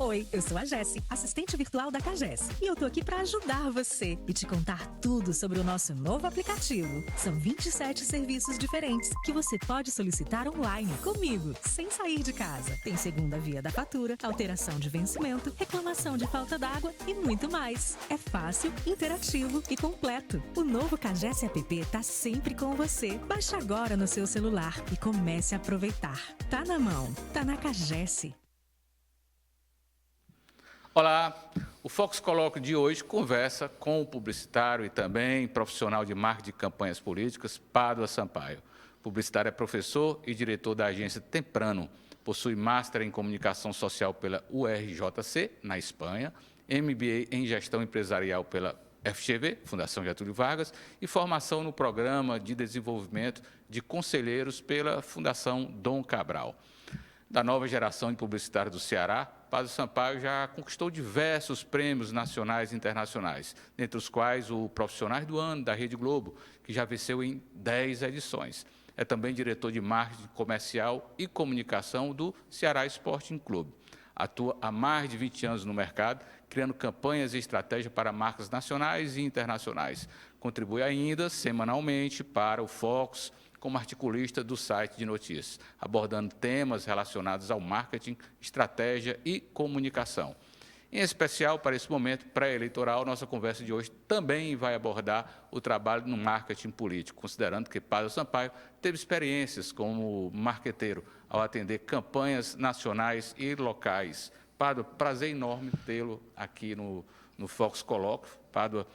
Oi, eu sou a Jessi, assistente virtual da Cagesse. E eu tô aqui para ajudar você e te contar tudo sobre o nosso novo aplicativo. São 27 serviços diferentes que você pode solicitar online comigo, sem sair de casa. Tem segunda via da fatura, alteração de vencimento, reclamação de falta d'água e muito mais. É fácil, interativo e completo. O novo Cagesse App tá sempre com você. Baixe agora no seu celular e comece a aproveitar. Tá na mão, tá na Cagesse. Olá, o Fox Colóquio de hoje conversa com o publicitário e também profissional de marketing de campanhas políticas, Pádua Sampaio. O publicitário é professor e diretor da agência Temprano, possui Master em Comunicação Social pela URJC, na Espanha, MBA em Gestão Empresarial pela FGV, Fundação Getúlio Vargas, e formação no Programa de Desenvolvimento de Conselheiros pela Fundação Dom Cabral. Da nova geração de publicitários do Ceará, Pádua Sampaio já conquistou diversos prêmios nacionais e internacionais, dentre os quais o Profissionais do Ano da Rede Globo, que já venceu em 10 edições. É também diretor de marketing comercial e comunicação do Ceará Sporting Clube. Atua há mais de 20 anos no mercado, criando campanhas e estratégias para marcas nacionais e internacionais. Contribui ainda semanalmente para o Fox, como articulista do site de notícias, abordando temas relacionados ao marketing, estratégia e comunicação. Em especial, para esse momento pré-eleitoral, nossa conversa de hoje também vai abordar o trabalho no marketing político, considerando que Pádua Sampaio teve experiências como marqueteiro ao atender campanhas nacionais e locais. Pádua, prazer enorme tê-lo aqui no Fox Colóquio. Pádua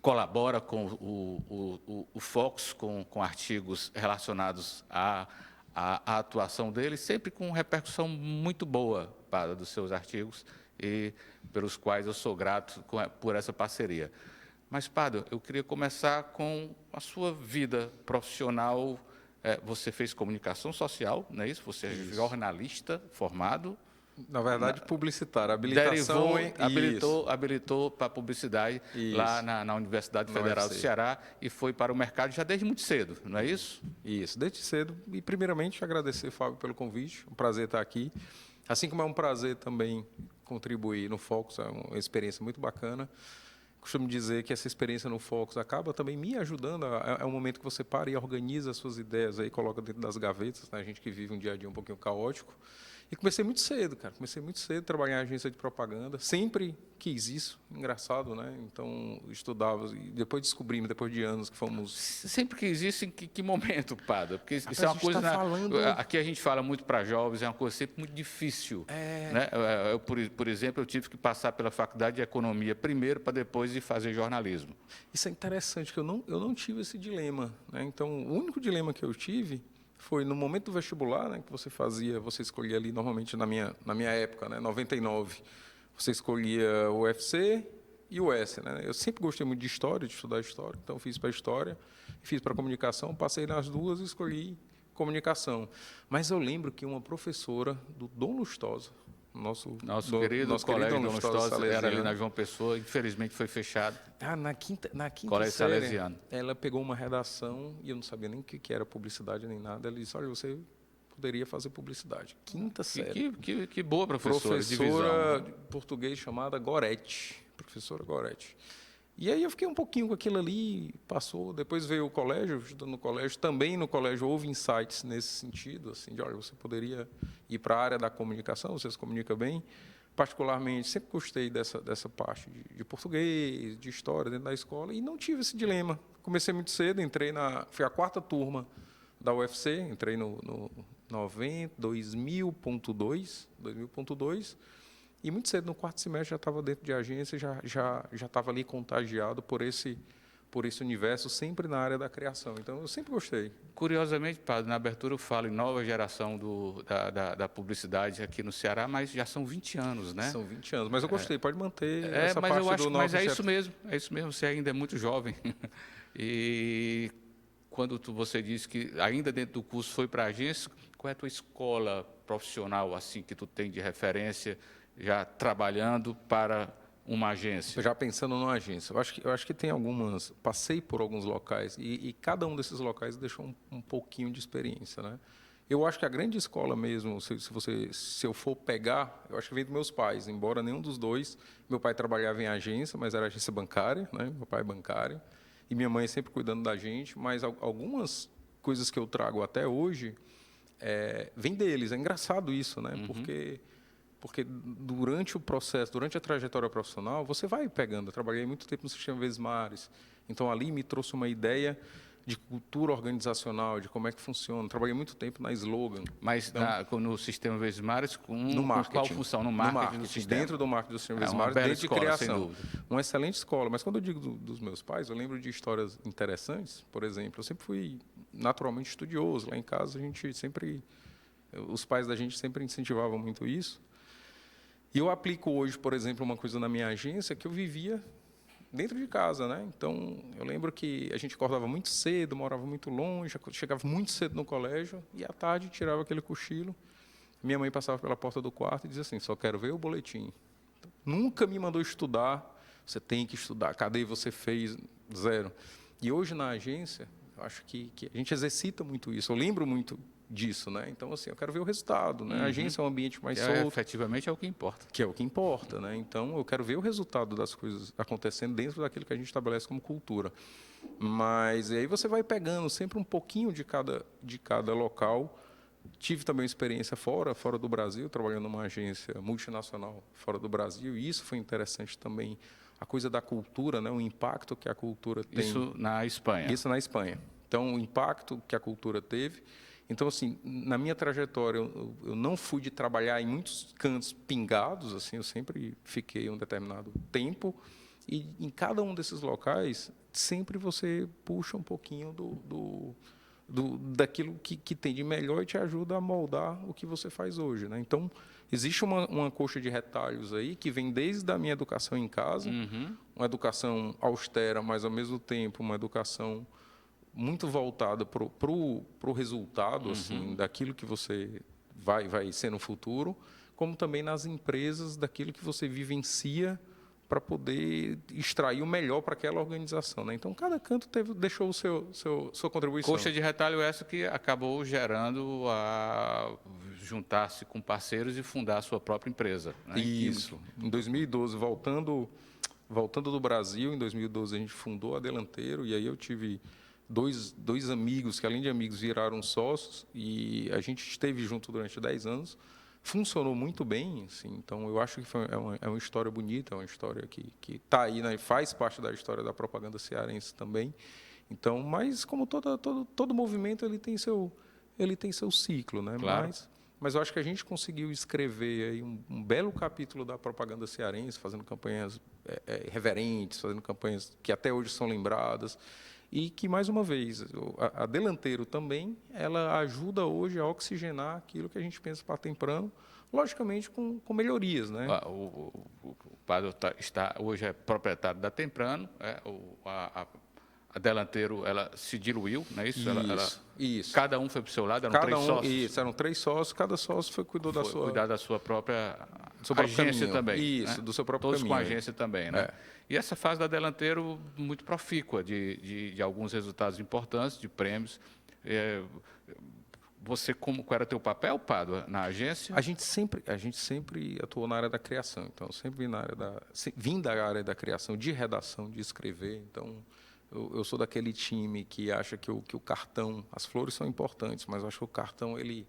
colabora com o Fox, com artigos relacionados à atuação dele, sempre com repercussão muito boa dos seus artigos e pelos quais eu sou grato por essa parceria. Mas, Pádua, eu queria começar com a sua vida profissional. Você fez comunicação social, não é isso? Você é jornalista formado. Na verdade, publicitário. Habilitação habilitou para publicidade lá na Universidade Federal do Ceará e foi para o mercado já desde muito cedo, não é isso? Isso, desde cedo. E, primeiramente, agradecer, Fábio, pelo convite. Um prazer estar aqui. Assim como é um prazer também contribuir no Fox, é uma experiência muito bacana. Costumo dizer que essa experiência no Fox acaba também me ajudando. É um momento que você para e organiza as suas ideias, aí coloca dentro das gavetas, né? A gente que vive um dia a dia um pouquinho caótico. E comecei muito cedo, cara. Comecei muito cedo a trabalhar em agência de propaganda. Sempre quis isso. Engraçado, né? Então, estudava. E depois descobrimos, depois de anos, que fomos... Sempre quis isso em que momento, Pádua? Porque isso é uma coisa... Aqui a gente fala muito para jovens, é uma coisa sempre muito difícil. Né? Por exemplo, eu tive que passar pela faculdade de economia primeiro, para depois ir fazer jornalismo. Isso é interessante, que eu não tive esse dilema. Né? Então, o único dilema que eu tive foi no momento do vestibular, né, que você escolhia ali, normalmente na minha época, né, 99, você escolhia o UFC e o S. Né? Eu sempre gostei muito de história, de estudar história, então fiz para história, fiz para comunicação, passei nas duas e escolhi comunicação. Mas eu lembro que uma professora do Dom Lustosa, nosso querido colégio Dom Lustosa, era ali na João Pessoa, infelizmente foi fechado. Na quinta colégio série, salesiano. Ela pegou uma redação, e eu não sabia nem o que era publicidade nem nada, ela disse, olha, você poderia fazer publicidade. Quinta série. Que boa professora de português chamada Goretti, professora Goretti. E aí eu fiquei um pouquinho com aquilo ali, passou, depois veio o colégio, estudando no colégio, também no colégio houve insights nesse sentido, assim, de, olha, você poderia ir para a área da comunicação, você se comunica bem, particularmente, sempre gostei dessa parte de português, de história dentro da escola, e não tive esse dilema. Comecei muito cedo, fui a 4ª turma da UFC, entrei no 2000.2, e muito cedo, no 4º semestre, já estava dentro de agência, já estava ali contagiado por esse universo, sempre na área da criação. Então, eu sempre gostei. Curiosamente, Pádua, na abertura eu falo em nova geração da publicidade aqui no Ceará, mas já são 20 anos, né? São 20 anos, mas eu gostei, pode manter essa parte do nosso... Mas é isso mesmo, você ainda é muito jovem. E quando você disse que ainda dentro do curso foi para a agência, qual é a tua escola profissional assim que tu tem de referência, já trabalhando para uma agência? Já pensando numa agência, eu acho que tem algumas, passei por alguns locais e cada um desses locais deixou um pouquinho de experiência, né? Eu acho que a grande escola mesmo, se eu for pegar, eu acho que vem dos meus pais, embora nenhum dos dois. Meu pai trabalhava em agência, mas era agência bancária, né? Meu pai é bancário, e minha mãe sempre cuidando da gente, mas algumas coisas que eu trago até hoje vem deles. É engraçado isso, né? Porque durante o processo, durante a trajetória profissional, você vai pegando. Eu trabalhei muito tempo no sistema Vesmares, então ali me trouxe uma ideia de cultura organizacional, de como é que funciona. Trabalhei muito tempo na Slogan. Mas Então, no sistema Vesmares, no com marketing. qual função? No marketing do sistema? Dentro do marketing do sistema É uma Vesmares, bela dentro de escola, criação. sem dúvida. Uma excelente escola. Mas quando eu digo dos meus pais, eu lembro de histórias interessantes. Por exemplo, eu sempre fui naturalmente estudioso. Lá em casa, os pais da gente sempre incentivavam muito isso. E eu aplico hoje, por exemplo, uma coisa na minha agência que eu vivia dentro de casa, né? Então, eu lembro que a gente acordava muito cedo, morava muito longe, chegava muito cedo no colégio e à tarde tirava aquele cochilo. Minha mãe passava pela porta do quarto e dizia assim: só quero ver o boletim. Então, nunca me mandou estudar. Você tem que estudar. Cadê você fez? Zero. E hoje na agência, eu acho que a gente exercita muito isso. Eu lembro muito disso, né? Então, assim, eu quero ver o resultado, né? A agência é um ambiente mais solto. Efetivamente é o que importa. Que é o que importa, né? Então, eu quero ver o resultado das coisas acontecendo dentro daquilo que a gente estabelece como cultura. Mas aí você vai pegando sempre um pouquinho de cada local. Tive também experiência fora do Brasil, trabalhando numa agência multinacional fora do Brasil, e isso foi interessante também. A coisa da cultura, né? O impacto que a cultura tem. Isso na Espanha. Isso na Espanha. Então, o impacto que a cultura teve. Então, assim, na minha trajetória, eu não fui de trabalhar em muitos cantos pingados, assim, eu sempre fiquei um determinado tempo, e em cada um desses locais, sempre você puxa um pouquinho daquilo que tem de melhor e te ajuda a moldar o que você faz hoje, né? Então, existe uma coxa de retalhos aí que vem desde a minha educação em casa, uma educação austera, mas, ao mesmo tempo, uma educação muito voltada para o resultado, assim, daquilo que você vai ser no futuro, como também nas empresas, daquilo que você vivencia para poder extrair o melhor para aquela organização, né? Então, cada canto deixou sua contribuição. Coxa de retalho essa que acabou gerando a juntar-se com parceiros e fundar a sua própria empresa, né? Isso. Em 2012, voltando do Brasil, em 2012 a gente fundou a Delanteiro, e aí eu tive dois amigos que, além de amigos, viraram sócios, e a gente esteve junto durante 10 anos. Funcionou muito bem, assim, então eu acho que é uma história bonita, é uma história que está aí, né, faz parte da história da propaganda cearense também. Então, mas como todo movimento, ele tem seu ciclo, né? Claro. Mas eu acho que a gente conseguiu escrever aí um belo capítulo da propaganda cearense, fazendo campanhas reverentes, fazendo campanhas que até hoje são lembradas. E que, mais uma vez, a Delanteiro também, ela ajuda hoje a oxigenar aquilo que a gente pensa para Temprano, logicamente com melhorias, né? O Padre hoje é proprietário da Temprano, a Delanteiro ela se diluiu, não é isso? Isso. Cada um foi para o seu lado, eram 3 sócios. Isso, eram 3 sócios, cada sócio cuidou cuidar da sua própria agência caminho. Também. Isso, né? do seu próprio Todos caminho. com agência também, né? E essa fase da Delanteiro muito profícua, de alguns resultados importantes, de prêmios. Você, qual era o teu papel, Pádua, na agência? A gente sempre atuou na área da criação. Então, eu sempre vim da área da criação, de redação, de escrever. Então, eu sou daquele time que acha que o cartão, as flores são importantes, mas eu acho que o cartão ele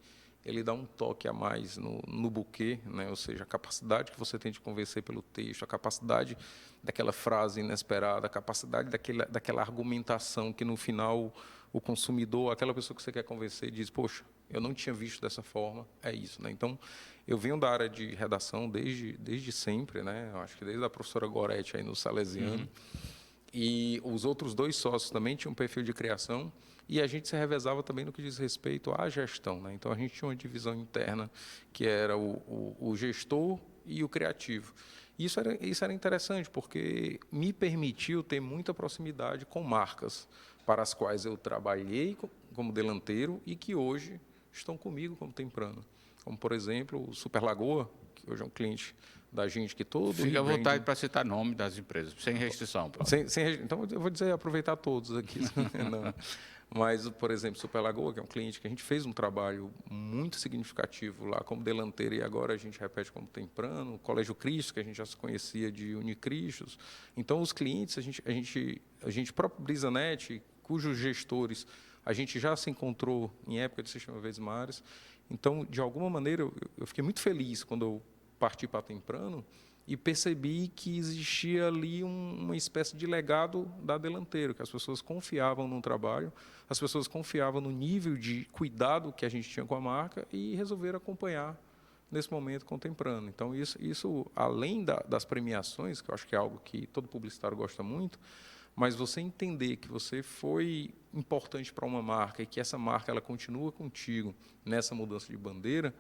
dá um toque a mais no buquê, né? Ou seja, a capacidade que você tem de convencer pelo texto, a capacidade daquela frase inesperada, a capacidade daquela argumentação que, no final, o consumidor, aquela pessoa que você quer convencer, diz: poxa, eu não tinha visto dessa forma, é isso, né? Então, eu venho da área de redação desde sempre, né? Eu acho que desde a professora Goretti aí no Salesiano. E os outros 2 sócios também tinham um perfil de criação, e a gente se revezava também no que diz respeito à gestão, né? Então, a gente tinha uma divisão interna que era o gestor e o criativo. Isso era interessante, porque me permitiu ter muita proximidade com marcas para as quais eu trabalhei como Delanteiro e que hoje estão comigo como Temprano. Como, por exemplo, o Super Lagoa, que hoje é um cliente da gente que todo... Fica à vontade para citar nome das empresas, sem restrição. Então, eu vou aproveitar todos aqui. Não. Mas, por exemplo, Super Lagoa, que é um cliente que a gente fez um trabalho muito significativo lá como delanteiro e agora a gente repete como temprano, o Colégio Cristo, que a gente já se conhecia de Unicristos. Então, os clientes, a gente próprio Brisanet, cujos gestores a gente já se encontrou em época de Sistema Verdes Mares. Então, de alguma maneira, eu fiquei muito feliz quando eu parti para Temprano e percebi que existia ali uma espécie de legado da Delanteiro, que as pessoas confiavam no trabalho, as pessoas confiavam no nível de cuidado que a gente tinha com a marca e resolveram acompanhar nesse momento com Temprano. Então, isso além das premiações, que eu acho que é algo que todo publicitário gosta muito, mas você entender que você foi importante para uma marca e que essa marca ela continua contigo nessa mudança de bandeira,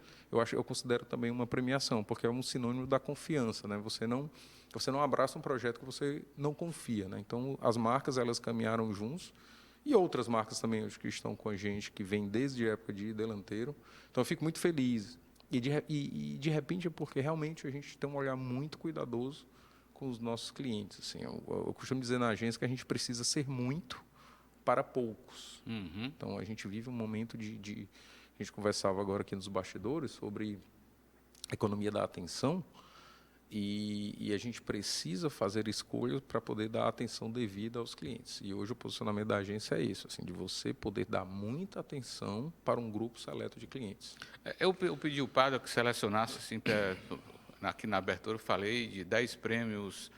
eu considero também uma premiação, porque é um sinônimo da confiança, né? Você não abraça um projeto que você não confia, né? Então as marcas elas caminharam juntos e outras marcas também acho que estão com a gente que vêm desde a época de Delanteiro. Então eu fico muito feliz e de repente é porque realmente a gente tem um olhar muito cuidadoso com os nossos clientes. Assim, eu costumo dizer na agência que a gente precisa ser muito para poucos. Uhum. Então, a gente vive um momento de... A gente conversava agora aqui nos bastidores sobre a economia da atenção e a gente precisa fazer escolhas para poder dar a atenção devida aos clientes. E hoje o posicionamento da agência é isso, assim, de você poder dar muita atenção para um grupo seleto de clientes. Eu pedi ao Padre que selecionasse, assim, aqui na abertura eu falei de 10 prêmios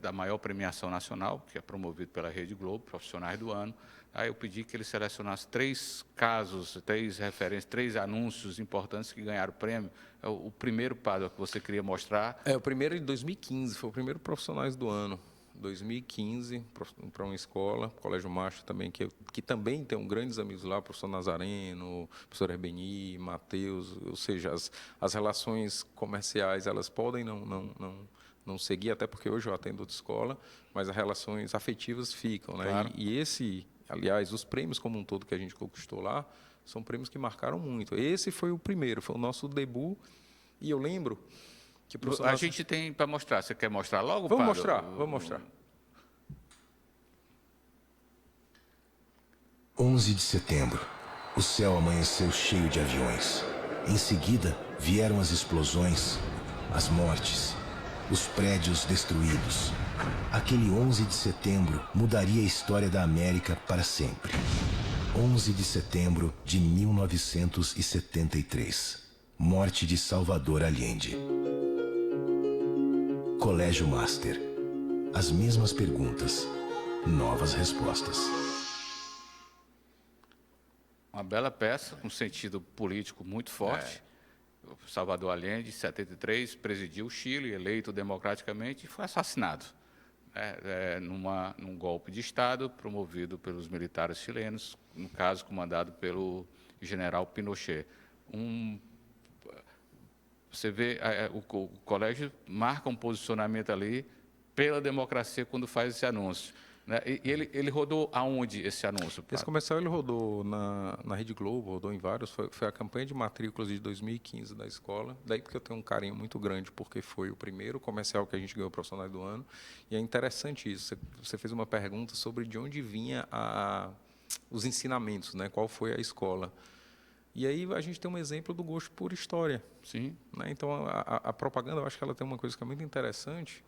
da maior premiação nacional, que é promovido pela Rede Globo, Profissionais do Ano. Aí eu pedi que ele selecionasse 3 casos, 3 referências, 3 anúncios importantes que ganharam o prêmio. O primeiro, Padre, que você queria mostrar... O primeiro de 2015, foi o primeiro Profissionais do Ano. 2015, para uma escola, Colégio Macho também, que também tem grandes amigos lá, o professor Nazareno, o professor Herbeni, Matheus, ou seja, as relações comerciais, elas podem não seguir, até porque hoje eu atendo outra escola, mas as relações afetivas ficam, né? Claro. Aliás, os prêmios como um todo que a gente conquistou lá, são prêmios que marcaram muito. Esse foi o primeiro, foi o nosso debut, e eu lembro... A gente tem para mostrar. Você quer mostrar logo, Vamos Padre? vamos mostrar. 11 de setembro. O céu amanheceu cheio de aviões. Em seguida, vieram as explosões, as mortes, os prédios destruídos. Aquele 11 de setembro mudaria a história da América para sempre. 11 de setembro de 1973. Morte de Salvador Allende. Colégio Master. As mesmas perguntas, novas respostas. Uma bela peça, com sentido político muito forte. Salvador Allende, em 73, presidiu o Chile, eleito democraticamente, e foi assassinado num golpe de Estado promovido pelos militares chilenos, no caso, comandado pelo general Pinochet. Você vê, o colégio marca um posicionamento ali pela democracia quando faz esse anúncio. Né? E ele rodou aonde esse anúncio? Esse comercial ele rodou na Rede Globo, rodou em vários. Foi a campanha de matrículas de 2015 da escola. Daí porque eu tenho um carinho muito grande, porque foi o primeiro comercial que a gente ganhou Profissionais do Ano. E é interessante isso. Você fez uma pergunta sobre de onde vinha os ensinamentos, né? Qual foi a escola. E aí a gente tem um exemplo do gosto por história. Sim. Né? Então, a propaganda, eu acho que ela tem uma coisa que é muito interessante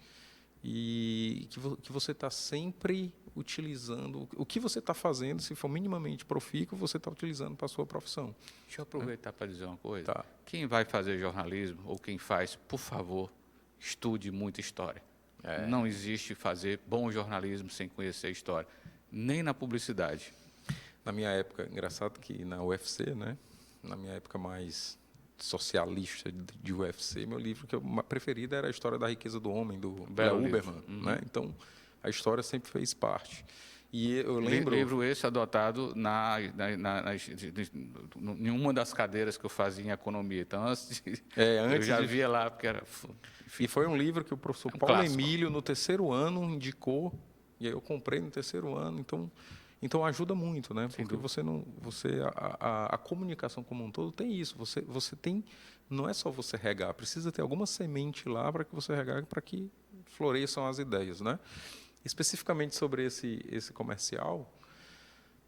e que você está sempre utilizando. O que você está fazendo, se for minimamente profícuo, você está utilizando para a sua profissão. Deixa eu aproveitar para dizer uma coisa. Tá. Quem vai fazer jornalismo, ou quem faz, por favor, estude muita história. Não existe fazer bom jornalismo sem conhecer história, nem na publicidade. Na minha época, engraçado que na UFC, né? Na minha época mais socialista de UFC, meu livro que eu preferido era a História da Riqueza do Homem, do Léo Huberman. Né? Então, a história sempre fez parte. E eu lembro... Livro esse adotado em uma das cadeiras que eu fazia em economia. Então, antes eu já via lá, porque era... E foi um livro que o professor Paulo Emílio, no terceiro ano, indicou, e aí eu comprei no terceiro ano, então ajuda muito, né? Porque a comunicação como um todo tem isso. Você tem, não é só você regar, precisa ter alguma semente lá para que você regar, para que floresçam as ideias, né? Especificamente sobre esse comercial,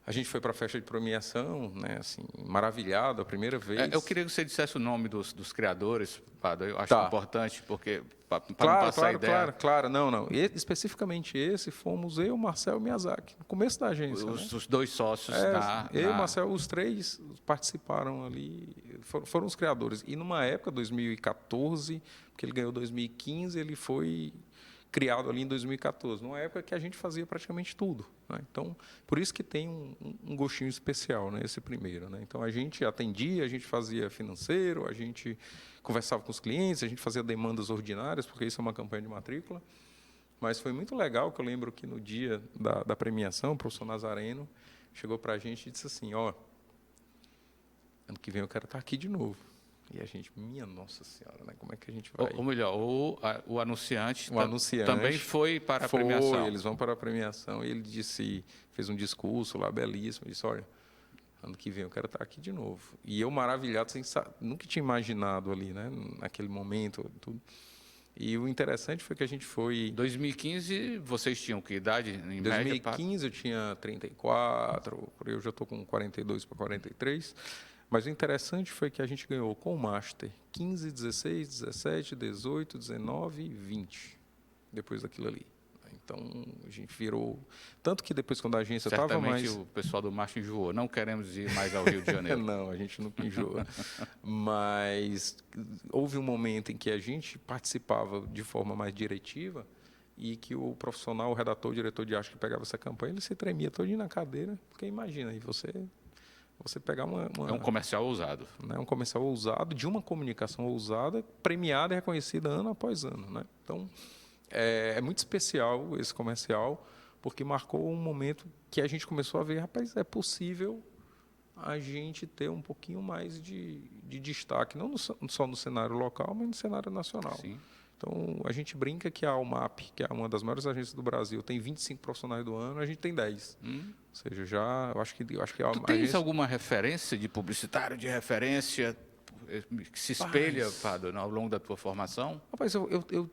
A gente foi para a festa de premiação, né, assim, maravilhado, a primeira vez. Eu queria que você dissesse o nome dos criadores, Pado. Eu acho Tá. importante, porque para não Claro, passar a ideia. claro. Não. Especificamente esse, fomos eu, Marcel e Miyazaki, no começo da agência. Né? Os dois sócios Eu e Marcel, os três participaram ali, foram os criadores. E numa época, 2014, porque ele ganhou 2015, ele foi criado ali em 2014, numa época que a gente fazia praticamente tudo. Né? Então, por isso que tem um gostinho especial, né? Esse primeiro. Né? Então, a gente atendia, a gente fazia financeiro, a gente conversava com os clientes, a gente fazia demandas ordinárias, porque isso é uma campanha de matrícula. Mas foi muito legal, que eu lembro que no dia da premiação, o professor Nazareno chegou para a gente e disse assim, ó, ano que vem eu quero estar aqui de novo. E a gente, minha Nossa Senhora, né? Como é que a gente vai? Ou melhor, o anunciante, anunciante também foi para a premiação. Eles vão para a premiação. E ele fez um discurso lá belíssimo, disse, olha, ano que vem eu quero estar aqui de novo. E eu maravilhado, nunca tinha imaginado ali, né? Naquele momento, tudo. E o interessante foi que a gente foi... 2015, vocês tinham que idade, em 2015 média? eu tinha 34, por aí eu já estou com 42 para 43. Mas o interessante foi que a gente ganhou com o Master 15, 16, 17, 18, 19 e 20, depois daquilo ali. Então, a gente virou... Tanto que depois, quando a agência estava mais... Certamente o pessoal do Master enjoou. Não queremos ir mais ao Rio de Janeiro. Não, a gente nunca enjoa. Mas houve um momento em que a gente participava de forma mais diretiva e que o profissional, o redator, o diretor de arte que pegava essa campanha, ele se tremia todinho na cadeira, porque imagina, aí você pegar É um comercial ousado. Né, um comercial ousado, de uma comunicação ousada, premiada e reconhecida ano após ano. Né? Então, é muito especial esse comercial, porque marcou um momento que a gente começou a ver, rapaz, é possível a gente ter um pouquinho mais de destaque, não só no cenário local, mas no cenário nacional. Sim. Então, a gente brinca que a Almap, que é uma das maiores agências do Brasil, tem 25 profissionais do ano, a gente tem 10. Ou seja, eu acho que a Tu tens agência... alguma referência de publicitário, de referência que se espelha, Pado, ao longo da tua formação? Rapaz,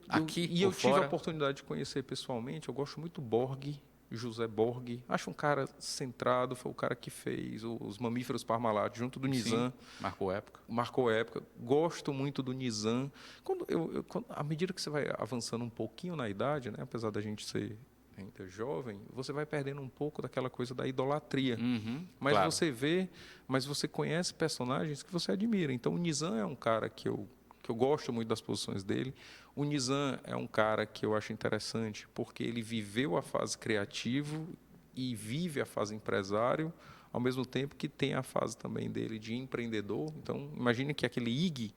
Aqui eu por tive fora? a oportunidade de conhecer pessoalmente, eu gosto muito do Borg, José Borg. Acho um cara centrado, foi o cara que fez os Mamíferos Parmalat, junto do Nizam. Marcou época. Marcou época. Gosto muito do Nizam. À medida que você vai avançando um pouquinho na idade, né, apesar da gente ser ainda jovem, você vai perdendo um pouco daquela coisa da idolatria. Mas claro. mas você conhece personagens que você admira. Então, o Nizam é um cara que eu gosto muito das posições dele. O Nizam é um cara que eu acho interessante porque ele viveu a fase criativo e vive a fase empresário, ao mesmo tempo que tem a fase também dele de empreendedor. Então, imagine que aquele IG,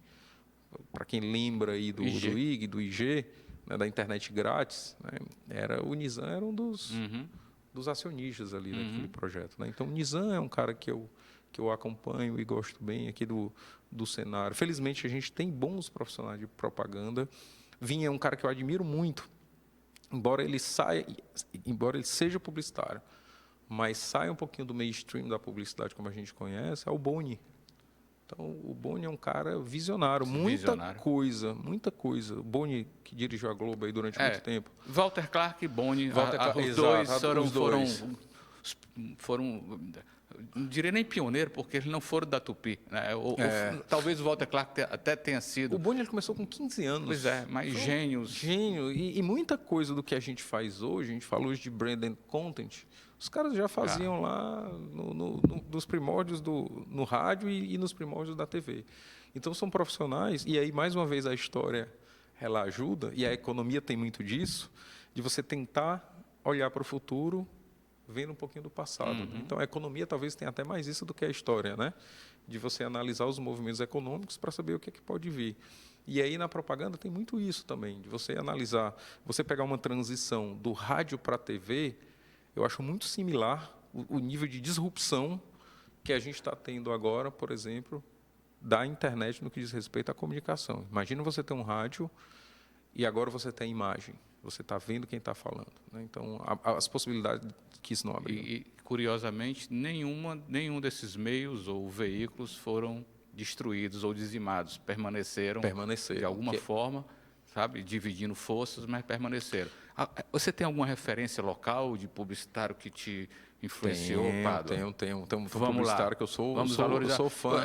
para quem lembra aí do IG, do IG, né, da internet grátis, né, o Nizam era um dos acionistas ali daquele projeto. Né? Então, o Nizam é um cara que eu acompanho e gosto bem aqui do cenário. Felizmente, a gente tem bons profissionais de propaganda. Vinha um cara que eu admiro muito, embora ele seja publicitário, mas saia um pouquinho do mainstream da publicidade como a gente conhece, é o Boni. Então, o Boni é um cara visionário, muita coisa. O Boni, que dirigiu a Globo aí durante muito tempo. Walter Clark e Boni, os dois foram, não diria nem pioneiro, porque eles não foram da Tupi. Né? Talvez o Walter Clark até tenha sido. O Boni ele começou com 15 anos. Pois é, mas gênios. Gênio. E muita coisa do que a gente faz hoje, a gente fala hoje de brand and content, os caras já faziam lá nos primórdios no rádio e nos primórdios da TV. Então, são profissionais, e aí, mais uma vez, a história ela ajuda, e a economia tem muito disso, de você tentar olhar para o futuro vendo um pouquinho do passado. Então, a economia talvez tenha até mais isso do que a história, né? De você analisar os movimentos econômicos para saber o que pode vir. E aí, na propaganda, tem muito isso também, de você analisar, você pegar uma transição do rádio para a TV, eu acho muito similar o nível de disrupção que a gente está tendo agora, por exemplo, da internet no que diz respeito à comunicação. Imagina você ter um rádio e agora você tem imagem. Você está vendo quem está falando. Né? Então, as possibilidades que isso não abre. E, curiosamente, nenhum desses meios ou veículos foram destruídos ou dizimados. Permaneceram de alguma forma. sabe, dividindo forças, mas permaneceram. Você tem alguma referência local de publicitário que te influenciou, Pádua? Tenho um Vamos publicitário lá. que eu sou fã.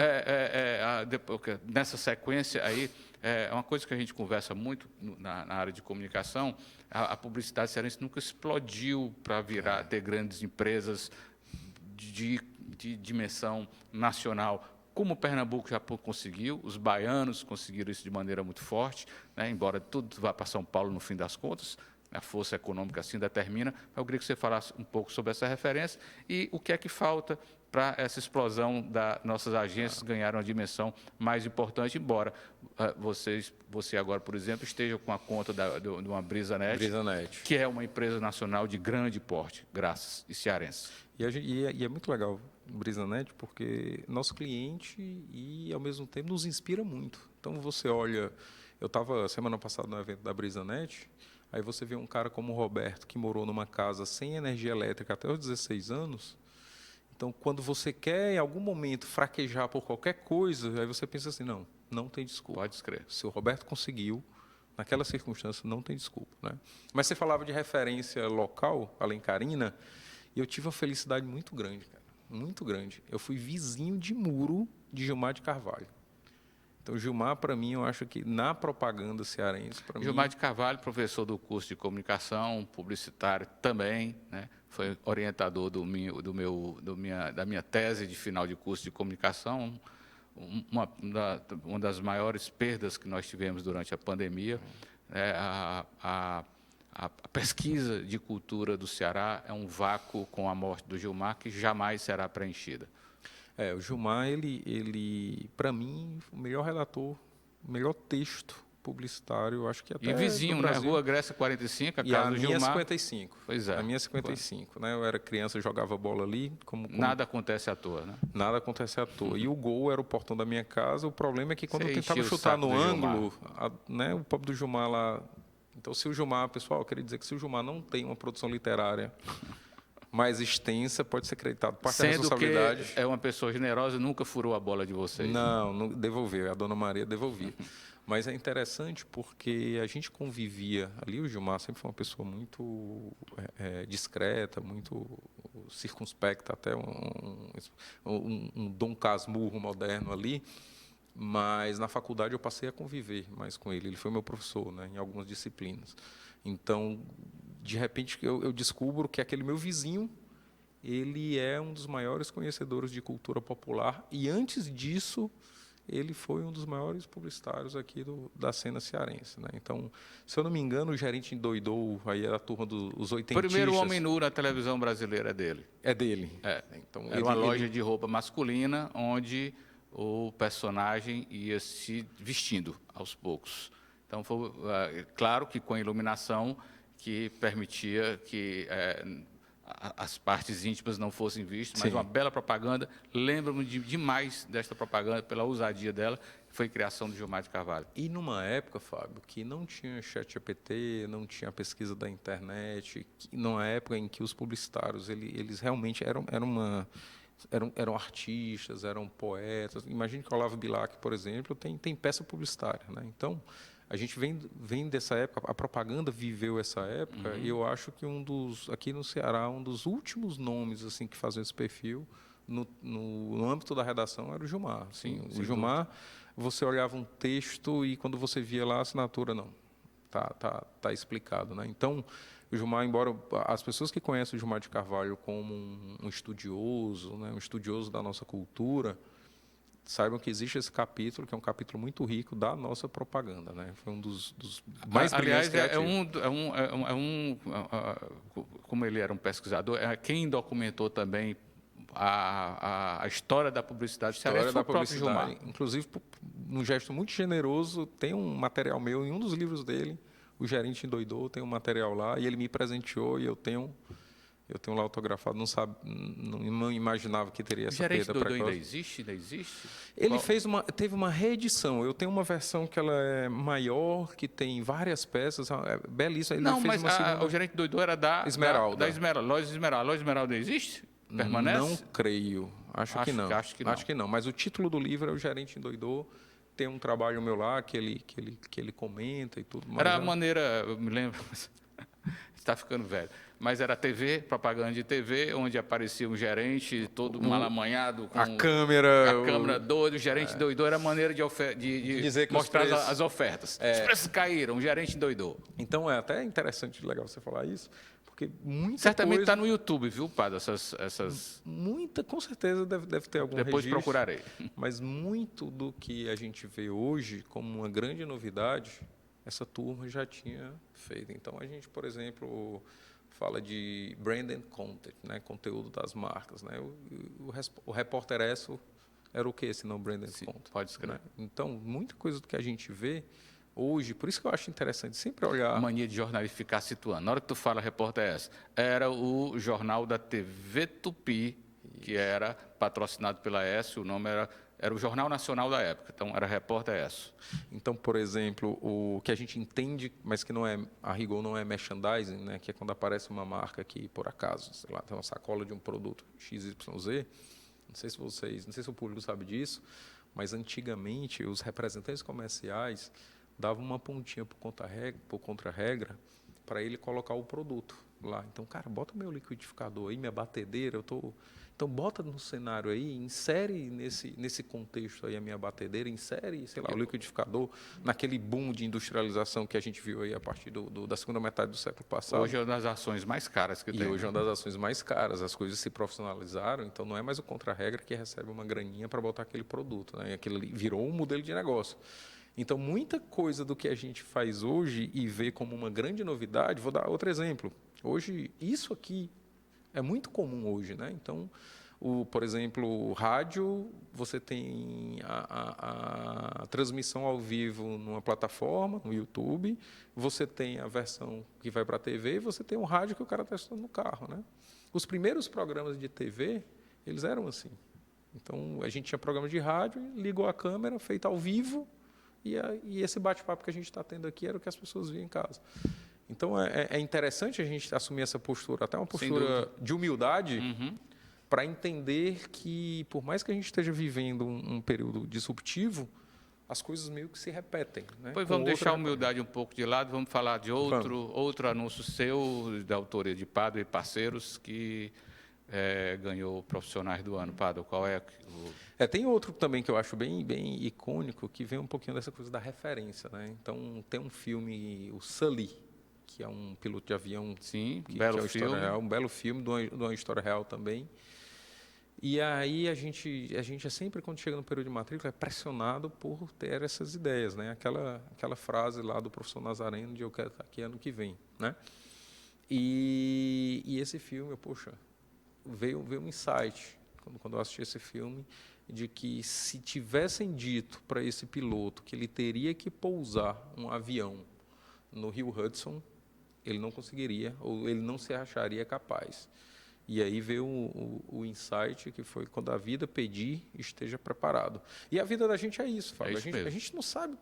Nessa sequência aí, é uma coisa que a gente conversa muito na área de comunicação, a publicidade cearense nunca explodiu para ter grandes empresas de dimensão nacional, como o Pernambuco já conseguiu, os baianos conseguiram isso de maneira muito forte, né? Embora tudo vá para São Paulo no fim das contas, a força econômica assim determina. Eu queria que você falasse um pouco sobre essa referência e o que é que falta para essa explosão das nossas agências ganharem uma dimensão mais importante, embora você agora, por exemplo, esteja com a conta de uma BrisaNet, que é uma empresa nacional de grande porte, graças, e cearense. E é muito legal o BrisaNet, porque nosso cliente e, ao mesmo tempo, nos inspira muito. Então, você olha... Eu estava, semana passada, no evento da BrisaNet, aí você vê um cara como o Roberto, que morou numa casa sem energia elétrica até os 16 anos. Então, quando você quer, em algum momento, fraquejar por qualquer coisa, aí você pensa assim, não tem desculpa. Pode escrever. Se o Roberto conseguiu, naquela circunstância, não tem desculpa, né? Mas você falava de referência local, alencarina, e eu tive uma felicidade muito grande, cara, muito grande. Eu fui vizinho de muro de Gilmar de Carvalho. Então, Gilmar, para mim, eu acho que na propaganda cearense... Gilmar de Carvalho, professor do curso de comunicação, publicitário também, né? Foi orientador da minha tese de final de curso de comunicação, uma das maiores perdas que nós tivemos durante a pandemia. A pesquisa de cultura do Ceará é um vácuo com a morte do Gilmar que jamais será preenchida. O Gilmar, ele para mim, o melhor relator, o melhor texto publicitário, acho que até e vizinho, né? Rua Grécia 45, a casa do Gilmar. E a minha 55. Pois é. A minha 55, né? Eu era criança, jogava bola ali. Nada acontece à toa, né? Nada acontece à toa. E o gol era o portão da minha casa. O problema é que quando eu tentava chutar no ângulo, né? O pobre do Gilmar lá... Então, se o Gilmar, pessoal, eu queria dizer que se o Gilmar não tem uma produção literária mais extensa, pode ser acreditado parte da responsabilidade. Sendo que é uma pessoa generosa, nunca furou a bola de vocês. Não devolveu. A dona Maria devolvia. Mas é interessante porque a gente convivia ali. O Gilmar sempre foi uma pessoa muito discreta, muito circunspecta, até um Dom Casmurro moderno ali. Mas na faculdade eu passei a conviver mais com ele. Ele foi meu professor, né, em algumas disciplinas. Então, de repente, eu descubro que aquele meu vizinho, ele é um dos maiores conhecedores de cultura popular. E antes disso, ele foi um dos maiores publicitários aqui da cena cearense, né? Então, se eu não me engano, o gerente endoidou, aí era a turma dos oitentistas. O primeiro homem nu na televisão brasileira é dele. É dele. Então, era uma loja de roupa masculina, onde o personagem ia se vestindo aos poucos. Então, foi claro que com a iluminação que permitia que as partes íntimas não fossem vistas, mas uma bela propaganda. Lembro-me demais desta propaganda, pela ousadia dela, foi a criação do Gilmar de Carvalho. E numa época, Fábio, que não tinha ChatGPT, não tinha pesquisa da internet, numa época em que os publicitários eles realmente eram artistas, eram poetas. Imagine que o Olavo Bilac, por exemplo, tem peça publicitária, né? Então, a gente vem dessa época, a propaganda viveu essa época, e eu acho que aqui no Ceará, um dos últimos nomes assim que faziam esse perfil, no âmbito da redação, era o Gilmar. Sim, o Gilmar, você olhava um texto e quando você via lá a assinatura, não, tá explicado, né? Então, o Gilmar, embora as pessoas que conhecem o Gilmar de Carvalho como um estudioso, né, um estudioso da nossa cultura, saibam que existe esse capítulo, que é um capítulo muito rico da nossa propaganda, né? Foi um dos mais brilhantes criativos. Como ele era um pesquisador, quem documentou também a história da publicidade cearense foi o próprio Gilmar. Inclusive, num gesto muito generoso, tem um material meu, em um dos livros dele, o gerente endoidou, tem um material lá, e ele me presenteou, e eu tenho lá autografado, não imaginava que teria essa perda precoce. Ainda existe? Ele teve uma reedição. Eu tenho uma versão que ela é maior, que tem várias peças, é belíssima. Não, mas o gerente doidou era da Esmeralda. Da Esmeralda. Loja Esmeralda. Loja Esmeralda existe? Permanece? Não creio. Acho que não. Mas o título do livro é O Gerente Endoidou. tem um trabalho meu lá que ele comenta e tudo mais. Era a maneira, eu me lembro, está ficando velho, mas era TV, propaganda de TV, onde aparecia um gerente todo malamanhado, com a câmera doida, o gerente doidou, era a maneira de dizer que mostrar preços, as ofertas. Os preços caíram, o gerente doidou. Então é até interessante, legal você falar isso, porque muita Certamente coisa... está no YouTube, viu, Padre, essas... Muita, com certeza deve ter algum Depois registro. procurarei. Mas muito do que a gente vê hoje como uma grande novidade, essa turma já tinha feito. Então, a gente, por exemplo, fala de branded content, né? Conteúdo das marcas. Né? O Repórter Esso era o que, se não branded content? Pode escrever. Né? Então, muita coisa do que a gente vê hoje, por isso que eu acho interessante sempre olhar... A mania de jornalista ficar situando. Na hora que tu fala Repórter essa, era o jornal da TV Tupi, que era patrocinado pela ESSO, o nome era o Jornal Nacional da época, então era Repórter ESSO. Então, por exemplo, o que a gente entende, mas que não é, a rigor não é merchandising, né, que é quando aparece uma marca que, por acaso, sei lá, tem uma sacola de um produto XYZ, não sei se o público sabe disso, mas antigamente os representantes comerciais davam uma pontinha por contra-regra para ele colocar o produto lá. Então, cara, bota meu liquidificador aí, minha batedeira, Então, bota no cenário aí, insere nesse contexto aí a minha batedeira, insere, sei lá, o liquidificador naquele boom de industrialização que a gente viu aí a partir da segunda metade do século passado. Hoje é uma das ações mais caras que tem. E hoje é uma das ações mais caras, as coisas se profissionalizaram, então não é mais o contra-regra que recebe uma graninha para botar aquele produto, né? Aquilo ali virou um modelo de negócio. Então, muita coisa do que a gente faz hoje e vê como uma grande novidade, vou dar outro exemplo. Hoje, isso aqui é muito comum hoje, né? Então, por exemplo, o rádio, você tem a transmissão ao vivo numa plataforma, no YouTube, você tem a versão que vai para a TV e você tem um rádio que o cara está estudando no carro, né? Os primeiros programas de TV, eles eram assim. Então, a gente tinha programa de rádio, ligou a câmera, feito ao vivo, e esse bate-papo que a gente está tendo aqui era o que as pessoas viam em casa. Então, é interessante a gente assumir essa postura, até uma postura de humildade, para entender que, por mais que a gente esteja vivendo um período disruptivo, as coisas meio que se repetem. Né? Pois vamos deixar a humildade um pouco de lado, vamos falar de outro anúncio seu, da autoria de Pado e parceiros, que ganhou Profissionais do Ano. Pado, qual é tem outro também que eu acho bem icônico, que vem um pouquinho dessa coisa da referência. Né? Então, tem um filme, o Sully, que é um piloto de avião. Sim, que belo é uma filme. História real, um belo filme de uma história real também. E aí a gente é sempre, quando chega no período de matrícula, é pressionado por ter essas ideias, né? Aquela frase lá do professor Nazareno de eu quero estar aqui ano que vem, né? E esse filme, poxa, veio um insight quando eu assisti esse filme, de que se tivessem dito para esse piloto que ele teria que pousar um avião no Rio Hudson, ele não conseguiria, ou ele não se acharia capaz. E aí veio o insight, que foi quando a vida pedir, esteja preparado. E a vida da gente é isso, Fábio. A gente não sabe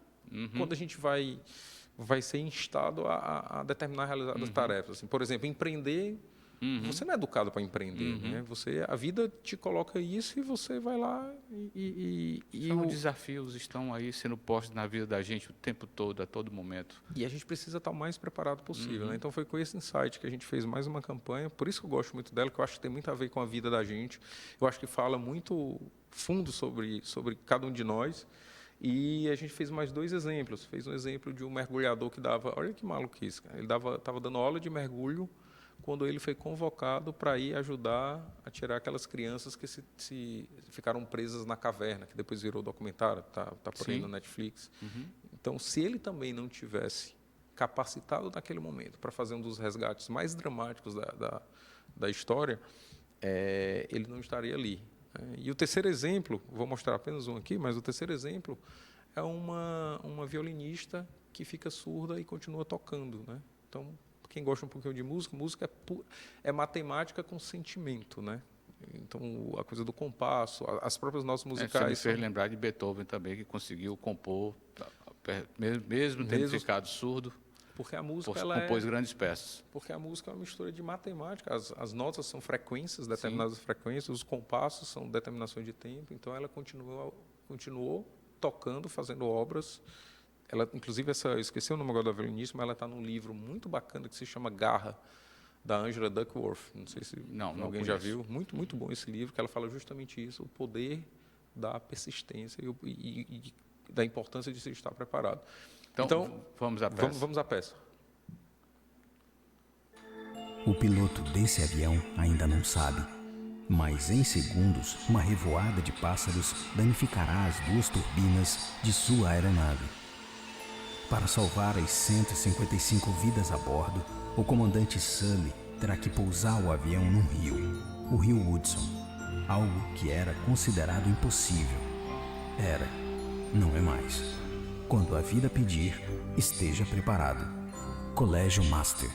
quando a gente vai ser instado a determinar a realizar as tarefas. Assim, por exemplo, empreender, você não é educado para empreender. Né? A vida te coloca isso e você vai lá Os desafios estão aí sendo postos na vida da gente o tempo todo, a todo momento. E a gente precisa estar o mais preparado possível. Né? Então, foi com esse insight que a gente fez mais uma campanha. Por isso que eu gosto muito dela, que eu acho que tem muito a ver com a vida da gente. Eu acho que fala muito fundo sobre cada um de nós. E a gente fez mais 2 exemplos. Fez um exemplo de um mergulhador que dava... Olha que maluquice, cara. Ele estava dando aula de mergulho quando ele foi convocado para ir ajudar a tirar aquelas crianças que se ficaram presas na caverna, que depois virou documentário, tá por aí no Netflix. Então, se ele também não tivesse capacitado naquele momento para fazer um dos resgates mais dramáticos da história, ele não estaria ali. E o terceiro exemplo, vou mostrar apenas um aqui, mas o terceiro exemplo é uma violinista que fica surda e continua tocando. Né? Então, quem gosta um pouquinho de música é matemática com sentimento, né? Então, a coisa do compasso, as próprias notas musicais... Você me fez lembrar de Beethoven também, que conseguiu compor, mesmo tendo ficado surdo, porque a música compôs grandes peças. Porque a música é uma mistura de matemática, as notas são frequências, determinadas frequências, os compassos são determinações de tempo, então ela continuou tocando, fazendo obras. Ela, inclusive, eu esqueci o nome agora da violinista, mas ela está num livro muito bacana que se chama Garra, da Angela Duckworth. Não sei se alguém já viu. Muito, muito bom esse livro, que ela fala justamente isso, o poder da persistência e da importância de se estar preparado. Então vamos à peça. Vamos à peça. O piloto desse avião ainda não sabe, mas em segundos uma revoada de pássaros danificará as 2 turbinas de sua aeronave. Para salvar as 155 vidas a bordo, o comandante Sully terá que pousar o avião num rio, o rio Hudson, algo que era considerado impossível. Era, não é mais. Quando a vida pedir, esteja preparado. Colégio Master.